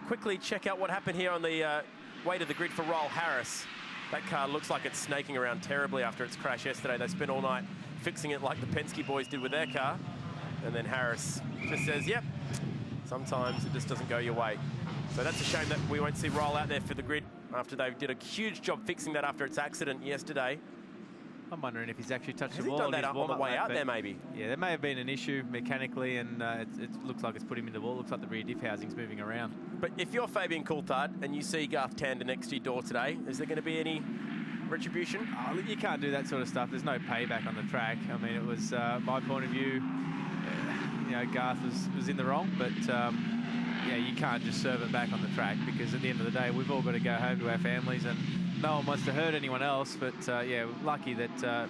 Quickly check out what happened here on the way to the grid for Roll Harris. That car looks like it's snaking around terribly after its crash yesterday. They spent all night fixing it like the Penske boys did with their car. And then Harris just says, yep, sometimes it just doesn't go your way. So that's a shame that we won't see Roll out there for the grid after they did a huge job fixing that after its accident yesterday. I'm wondering if he's actually touched Has the he wall. done that on the way out there, maybe? Yeah, there may have been an issue mechanically, and it looks like it's put him in the wall. Looks like the rear diff housing's moving around. But if you're Fabian Coulthard and you see Garth Tander next to your door today, is there going to be any retribution? Oh, look, you can't do that sort of stuff. There's no payback on the track. I mean, it was my point of view. You know, Garth was in the wrong, but yeah, you can't just serve it back on the track, because at the end of the day, we've all got to go home to our families, and no one wants to hurt anyone else. But yeah, lucky that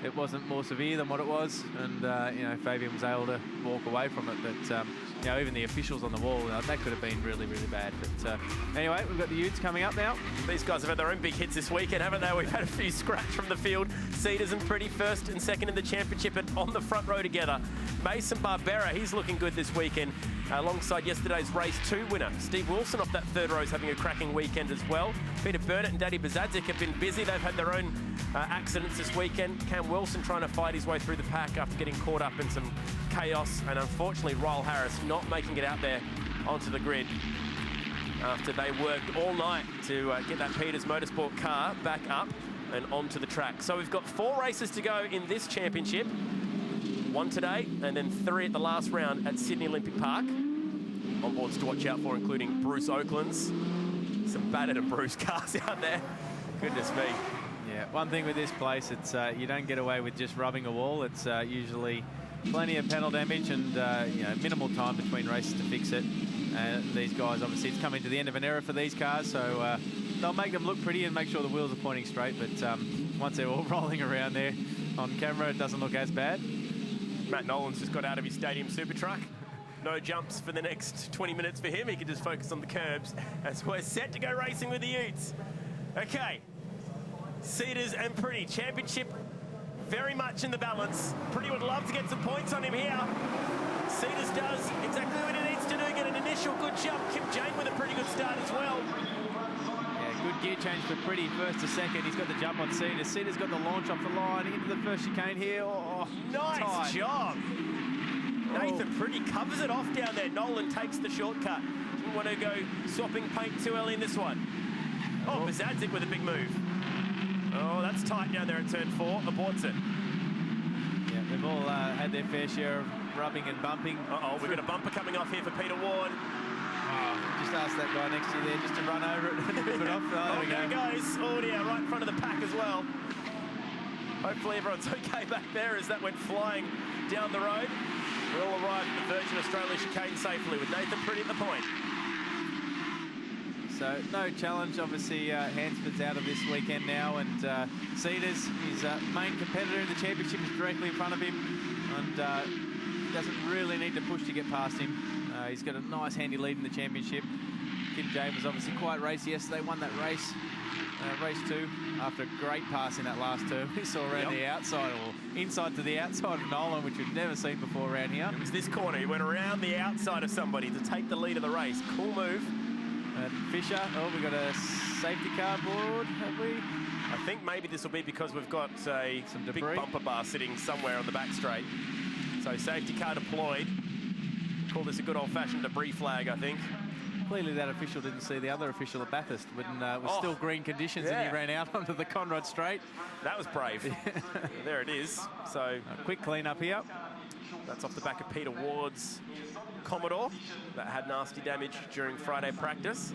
it wasn't more severe than what it was, and you know, Fabian was able to walk away from it. But you know, even the officials on the wall, that could have been really, really bad. But anyway, we've got the Utes coming up now. These guys have had their own big hits this weekend, haven't they? We've had a few scratch from the field. Cedars and Pretty first and second in the championship and on the front row together. Mason Barbera, he's looking good this weekend, alongside yesterday's race 2 winner. Steve Wilson off that third row is having a cracking weekend as well. Peter Burnett and Daddy Bazadzik have been busy. They've had their own accidents this weekend. Cam Wilson trying to fight his way through the pack after getting caught up in some chaos, and unfortunately Roll Harris not making it out there onto the grid after they worked all night to get that Peters Motorsport car back up and onto the track. So we've got 4 races to go in this championship. 1 today, and then 3 at the last round at Sydney Olympic Park. Onboards to watch out for, including Bruce Oakland's. Some battered and Bruce cars out there. Goodness me. Yeah, one thing with this place, it's you don't get away with just rubbing a wall. It's usually plenty of panel damage and you know, minimal time between races to fix it. These guys, obviously, it's coming to the end of an era for these cars, so they'll make them look pretty and make sure the wheels are pointing straight. But once they're all rolling around there on camera, it doesn't look as bad. Matt Nolan's just got out of his stadium super truck. No jumps for the next 20 minutes for him. He can just focus on the curbs as we're set to go racing with the Utes. Okay, Cedars and Pretty, championship very much in the balance. Pretty would love to get some points on him here. Cedars does exactly what he needs to do, get an initial good jump. Kip Jane with a pretty good start as well. Good gear change for Pretty, first to second. He's got the jump on Cedars. Cedars got the launch off the line into the first chicane here. Oh, nice job. Nathan Pretty covers it off down there. Nolan takes the shortcut. Didn't want to go swapping paint too early in this one. Oh, Bazadzik with a big move. Oh, that's tight down there at turn 4. Aborts it. Yeah, they've all had their fair share of rubbing and bumping. Uh-oh, we've got a bumper coming off here for Peter Ward. Oh, just ask that guy next to you there just to run over it and rip it off. Oh, there we go. Goes. Oh, yeah, right in front of the pack as well. Hopefully everyone's okay back there as that went flying down the road. We all arrived at the Virgin Australia chicane safely with Nathan Pretty at the point. So no challenge, obviously. Hansford's out of this weekend now, and Cedars, his main competitor in the championship, is directly in front of him, and he doesn't really need to push to get past him. He's got a nice handy lead in the championship. Kim Jane was obviously quite racy yesterday, won that race, race 2, after a great pass in that last turn. We saw around the outside, or inside to the outside of Nolan, which we've never seen before around here. It was this corner. He went around the outside of somebody to take the lead of the race. Cool move. And Fisher, oh, we got a safety car board, have we? I think maybe this will be because we've got some big bumper bar sitting somewhere on the back straight. So safety car deployed. Call this a good old-fashioned debris flag, I think. Clearly that official didn't see the other official at Bathurst when it was still green conditions and he ran out onto the Conrod Straight. That was brave. There it is. So a quick clean up here. That's off the back of Peter Ward's Commodore that had nasty damage during Friday practice.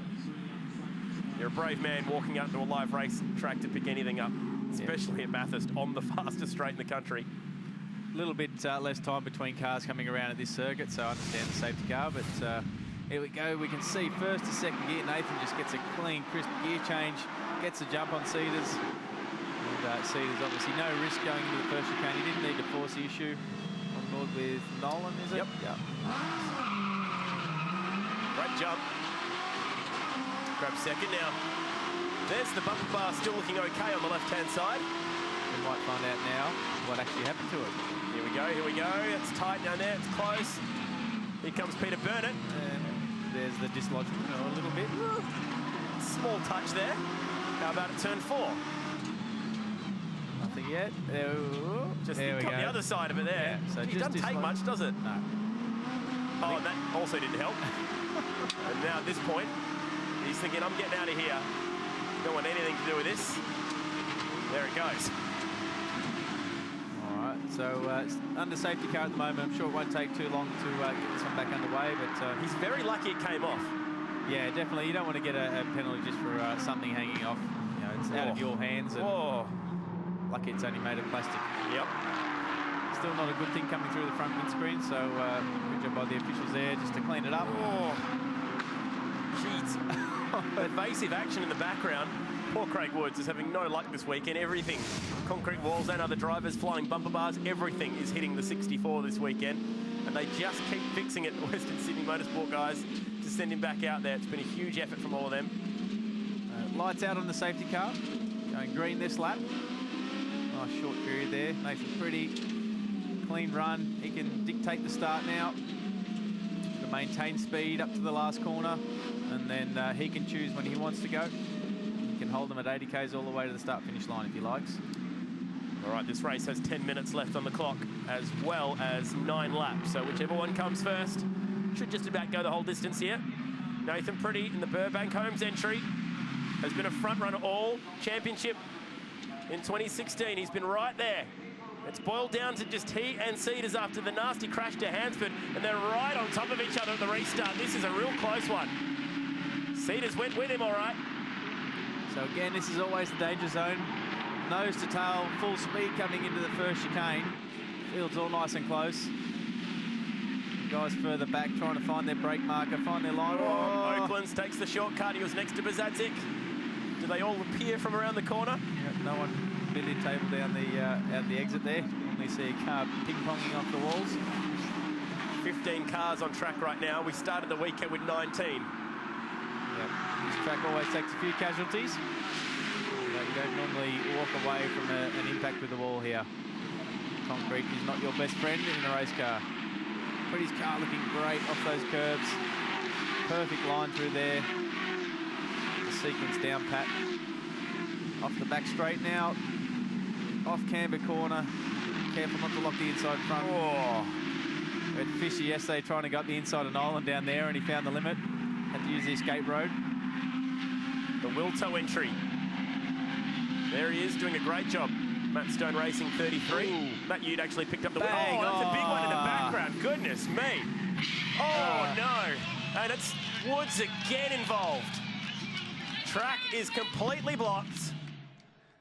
You're a brave man walking out into a live race track to pick anything up, especially at Bathurst on the fastest straight in the country. A little bit less time between cars coming around at this circuit, so I understand the safety car, but here we go. We can see first to second gear. Nathan just gets a clean, crisp gear change, gets a jump on Cedars. And Cedars obviously no risk going into the first chicane. He didn't need to force the issue. On board with Nolan, is it? Yep. Great jump. Grab second now. There's the bumper bar still looking okay on the left-hand side. We might find out now what actually happened to it. Here we go, here we go. It's tight down there, it's close. Here comes Peter Burnett. there's the dislodgement a little bit. Small touch there. How about at turn 4? Nothing yet. Just there we got go. the other side of it there. Yeah, so it just doesn't take much, does it? No. Oh, and that also didn't help. And now at this point, he's thinking, I'm getting out of here. Don't want anything to do with this. There it goes. All right, so it's under safety car at the moment. I'm sure it won't take too long to get this one back underway, but... he's very lucky it came off. Yeah, definitely. You don't want to get a penalty just for something hanging off. You know, it's out of your hands, and lucky it's only made of plastic. Yep. Still not a good thing coming through the front windscreen, so good job by the officials there just to clean it up. Oh, jeez. Evasive action in the background. Poor Craig Woods is having no luck this weekend. Everything, concrete walls and other drivers, flying bumper bars, everything is hitting the 64 this weekend. And they just keep fixing it, Western Sydney Motorsport guys, to send him back out there. It's been a huge effort from all of them. Lights out on the safety car, going green this lap. Nice short period there. Nathan Pretty, clean run. He can dictate the start now to maintain speed up to the last corner, and then he can choose when he wants to go. He can hold them at 80 k's all the way to the start-finish line if he likes. All right, this race has 10 minutes left on the clock, as well as 9 laps. So whichever one comes first should just about go the whole distance here. Nathan Pretty in the Burbank Homes entry has been a front runner all championship in 2016. He's been right there. It's boiled down to just he and Cedars after the nasty crash to Hansford, and they're right on top of each other at the restart. This is a real close one. Cedars went with him all right. So again, this is always the danger zone. Nose to tail, full speed coming into the first chicane. Field's all nice and close. Guys further back trying to find their brake marker, find their line. Oh, Oaklands takes the shortcut. He was next to Bazadzik. Do they all appear from around the corner? Yep, no one billiard table down the out the exit there. Only see a car ping-ponging off the walls. 15 cars on track right now. We started the weekend with 19. Yep. This track always takes a few casualties. You don't normally walk away from an impact with the wall here. Concrete is not your best friend in a race car. Pretty's car looking great off those curbs. Perfect line through there. The sequence down pat. Off the back straight now. Off camber corner. Careful not to lock the inside front. Oh. We had Fisher yesterday trying to go up the inside of Nolan down there, and he found the limit. Had to use the escape road. The Wilto entry. There he is, doing a great job. Matt Stone Racing 33. Ooh. Matt Ute actually picked up the win. Oh, that's a big one in the background. Goodness me. Oh, no. And it's Woods again involved. Track is completely blocked.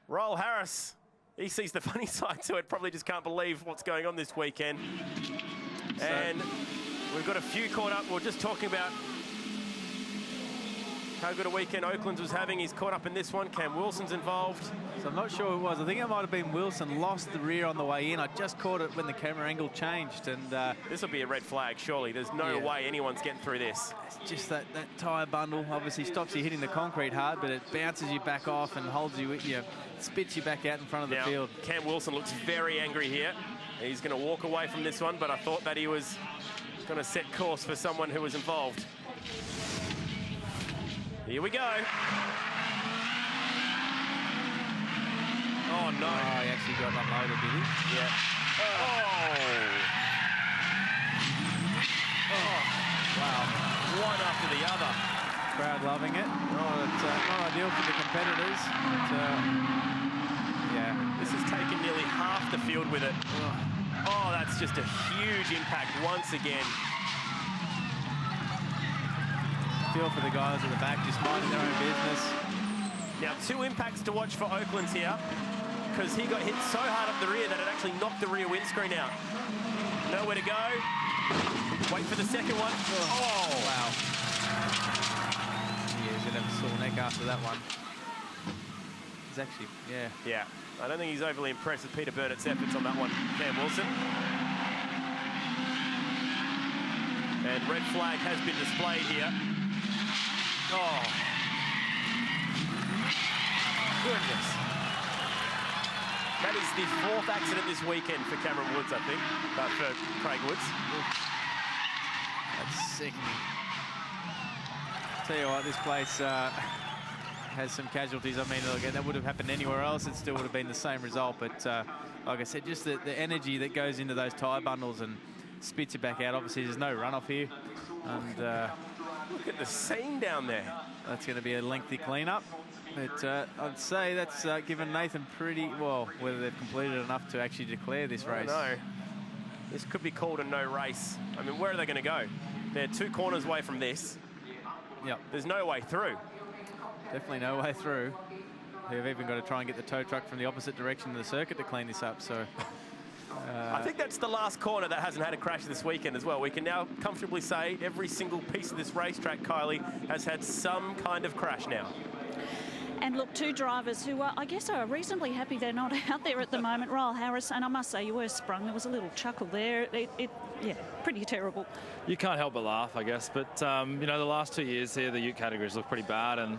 Roll Harris, he sees the funny side to it. Probably just can't believe what's going on this weekend. And we've got a few caught up. We're just talking about how good a weekend Oaklands was having. He's caught up in this one. Cam Wilson's involved. So I'm not sure who it was. I think it might have been Wilson. Lost the rear on the way in. I just caught it when the camera angle changed. And this will be a red flag, surely. There's no way anyone's getting through this. It's just that tyre bundle obviously stops you hitting the concrete hard, but it bounces you back off and holds you, spits you back out in front of the field. Cam Wilson looks very angry here. He's going to walk away from this one, but I thought that he was going to set course for someone who was involved. Here we go. Oh, no. Oh, he actually got unloaded, did he? Yeah. Oh. Wow. One after the other. Crowd loving it. Oh, it's not ideal for the competitors. But, yeah. This has taken nearly half the field with it. Oh, that's just a huge impact once again. Feel for the guys at the back, just minding their own business. Now, 2 impacts to watch for Oaklands here, because he got hit so hard up the rear that it actually knocked the rear windscreen out. Nowhere to go. Wait for the second one. Oh, wow. Yeah, he's going to have a sore neck after that one. He's actually, Yeah, I don't think he's overly impressed with Peter Burnett's efforts on that one, Cam Wilson. And red flag has been displayed here. Oh. Goodness. That is the 4th accident this weekend for Cameron Woods, I think. For Craig Woods. That's sickening. Tell you what, this place has some casualties. I mean, look, that would have happened anywhere else. It still would have been the same result. But like I said, just the energy that goes into those tyre bundles and spits it back out. Obviously, there's no runoff here. And look at the scene down there. That's going to be a lengthy clean-up. But I'd say that's given Nathan pretty well, whether they've completed enough to actually declare this race. No. This could be called a no race. I mean, where are they going to go? They're 2 corners away from this. Yep. There's no way through. Definitely no way through. They've even got to try and get the tow truck from the opposite direction of the circuit to clean this up. So I think that's the last corner that hasn't had a crash this weekend as well. We can now comfortably say every single piece of this racetrack, Kylie, has had some kind of crash now. And look, 2 drivers who I guess are reasonably happy they're not out there at the moment. Ryle Harris, and I must say you were sprung. There was a little chuckle there. Yeah, pretty terrible. You can't help but laugh, I guess. But, you know, the last 2 years here, the ute categories look pretty bad. And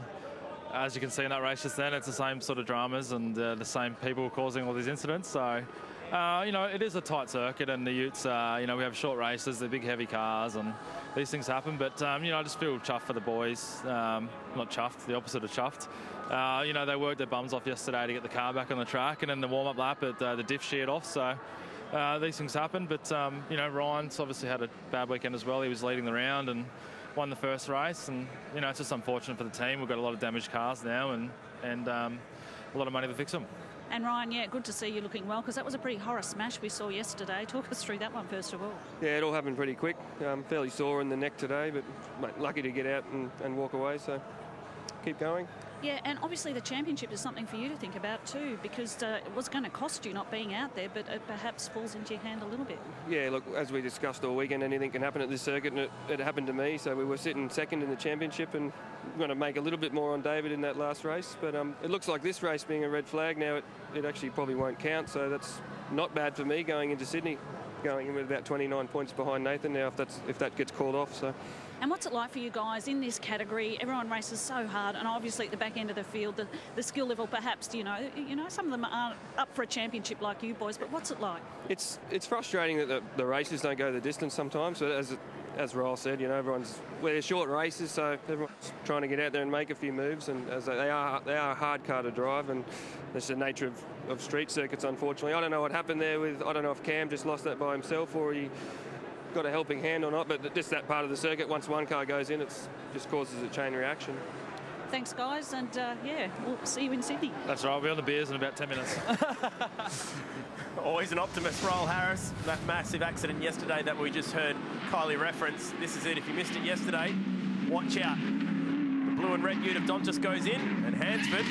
as you can see in that race just then, it's the same sort of dramas and the same people causing all these incidents. So, you know, it is a tight circuit, and the utes, you know, we have short races, they're big, heavy cars, and these things happen. But, you know, I just feel chuffed for the boys. Not chuffed, the opposite of chuffed. You know, they worked their bums off yesterday to get the car back on the track, and then the warm-up lap, the diff sheared off. So these things happen. But, you know, Ryan's obviously had a bad weekend as well. He was leading the round and won the first race. And, you know, it's just unfortunate for the team. We've got a lot of damaged cars now and a lot of money to fix them. And Ryan, yeah, good to see you looking well, because that was a pretty horror smash we saw yesterday. Talk us through that one first of all. Yeah, it all happened pretty quick. Fairly sore in the neck today, but mate, lucky to get out and walk away, so keep going. Yeah, and obviously the championship is something for you to think about too, because it was going to cost you not being out there, but it perhaps falls into your hand a little bit. Yeah, look, as we discussed all weekend, anything can happen at this circuit, and it happened to me. So we were sitting second in the championship, and we're going to make a little bit more on David in that last race. But it looks like this race being a red flag now, it actually probably won't count. So that's not bad for me going into Sydney, going in with about 29 points behind Nathan now if that gets called off. So. And what's it like for you guys in this category? Everyone races so hard, and obviously at the back end of the field, the skill level, perhaps, you know, some of them aren't up for a championship like you boys. But what's it like? It's frustrating that the races don't go the distance sometimes. So as Ryle said, you know, we're short races, so everyone's trying to get out there and make a few moves. And as they are a hard car to drive, and that's the nature of street circuits. Unfortunately, I don't know what happened there I don't know if Cam just lost that by himself or he got a helping hand or not, but just that part of the circuit, once one car goes in, it just causes a chain reaction. Thanks, guys, and yeah, we'll see you in Sydney. That's right, we'll be on the beers in about 10 minutes. Always an optimist, Ryle Harris. That massive accident yesterday that we just heard Kylie reference. This is it. If you missed it yesterday, watch out. The blue and red ute of Dontas goes in, and Hansford,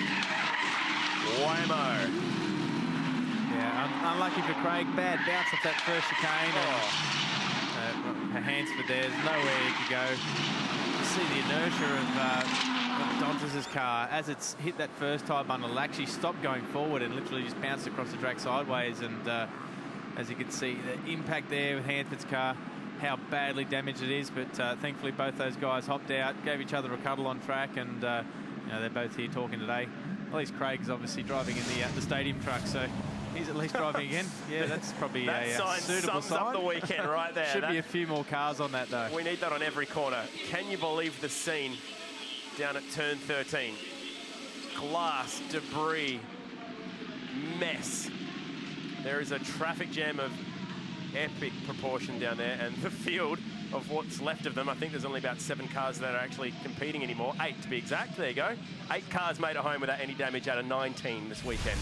whammo. Yeah, unlucky for Craig. Bad bounce off that first chicane. Oh. Hansford there's nowhere he could go. You see the inertia of Dontas' car as it's hit that first tyre bundle. It actually stopped going forward and literally just bounced across the track sideways. And as you can see, the impact there with Hansford's car, how badly damaged it is. But thankfully, both those guys hopped out, gave each other a cuddle on track, and you know, they're both here talking today. At least Craig's obviously driving in the stadium truck, so he's at least driving again. Yeah, that's probably that a sign suitable sums sign. up the weekend right there. Should be a few more cars on that, though. We need that on every corner. Can you believe the scene down at turn 13? Glass, debris, mess. There is a traffic jam of epic proportion down there, and the field of what's left of them, I think there's only about 7 cars that are actually competing anymore. 8 to be exact. There you go. 8 cars made it home without any damage out of 19 this weekend.